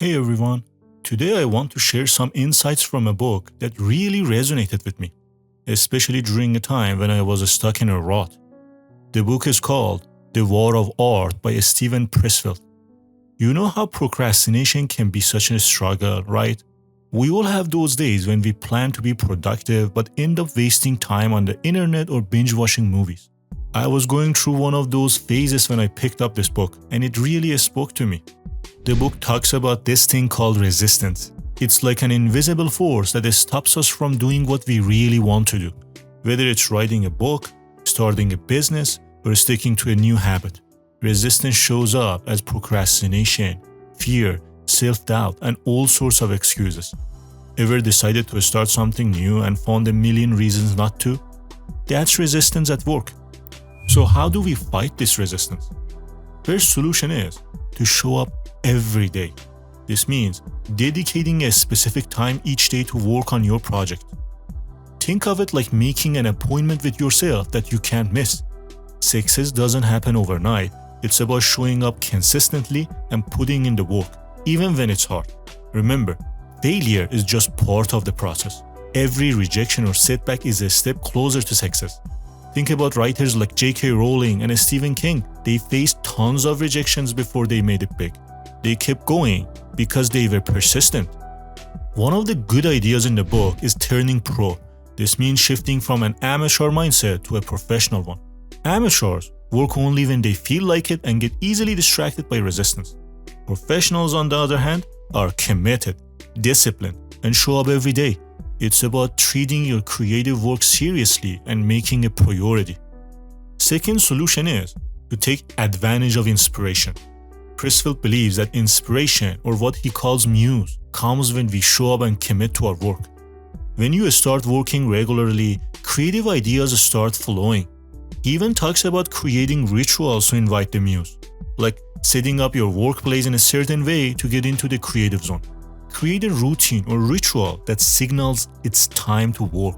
Hey everyone, today I want to share some insights from a book that really resonated with me, especially during a time when I was stuck in a rut. The book is called The War of Art by Steven Pressfield. You know how procrastination can be such a struggle, right? We all have those days when we plan to be productive but end up wasting time on the internet or binge watching movies. I was going through one of those phases when I picked up this book, and it really spoke to me. The book talks about this thing called resistance. It's like an invisible force that stops us from doing what we really want to do. Whether it's writing a book, starting a business, or sticking to a new habit. Resistance shows up as procrastination, fear, self-doubt, and all sorts of excuses. Ever decided to start something new and found a million reasons not to? That's resistance at work. So how do we fight this resistance? First solution is to show up every day. This means dedicating a specific time each day to work on your project. Think of it like making an appointment with yourself that you can't miss. Success doesn't happen overnight. It's about showing up consistently and putting in the work, even when it's hard. Remember, failure is just part of the process. Every rejection or setback is a step closer to success. Think about writers like J.K. Rowling and Stephen King. They faced tons of rejections before they made it big. They kept going because they were persistent. One of the good ideas in the book is turning pro. This means shifting from an amateur mindset to a professional one. Amateurs work only when they feel like it and get easily distracted by resistance. Professionals, on the other hand, are committed, disciplined, and show up every day. It's about treating your creative work seriously and making a priority. Second solution is to take advantage of inspiration. Pressfield believes that inspiration, or what he calls muse, comes when we show up and commit to our work. When you start working regularly, creative ideas start flowing. He even talks about creating rituals to invite the muse, like setting up your workplace in a certain way to get into the creative zone. Create a routine or ritual that signals it's time to work.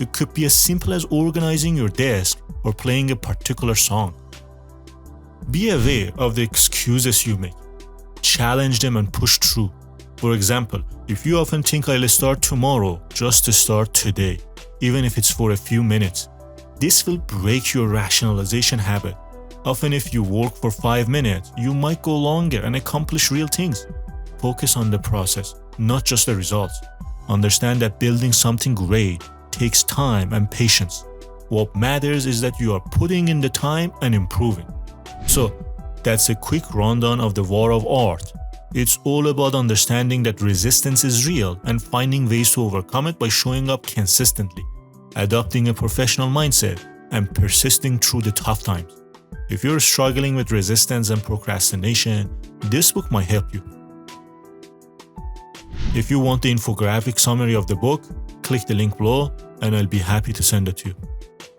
It could be as simple as organizing your desk or playing a particular song. Be aware of the excuses you make. Challenge them and push through. For example, if you often think I'll start tomorrow just to start today, even if it's for a few minutes, this will break your rationalization habit. Often if you work for 5 minutes, you might go longer and accomplish real things. Focus on the process, not just the results. Understand that building something great takes time and patience. What matters is that you are putting in the time and improving. So, that's a quick rundown of the War of Art. It's all about understanding that resistance is real and finding ways to overcome it by showing up consistently, adopting a professional mindset, and persisting through the tough times. If you're struggling with resistance and procrastination, this book might help you. If you want the infographic summary of the book, click the link below and I'll be happy to send it to you.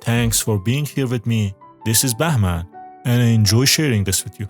Thanks for being here with me. This is Bahman, and I enjoy sharing this with you.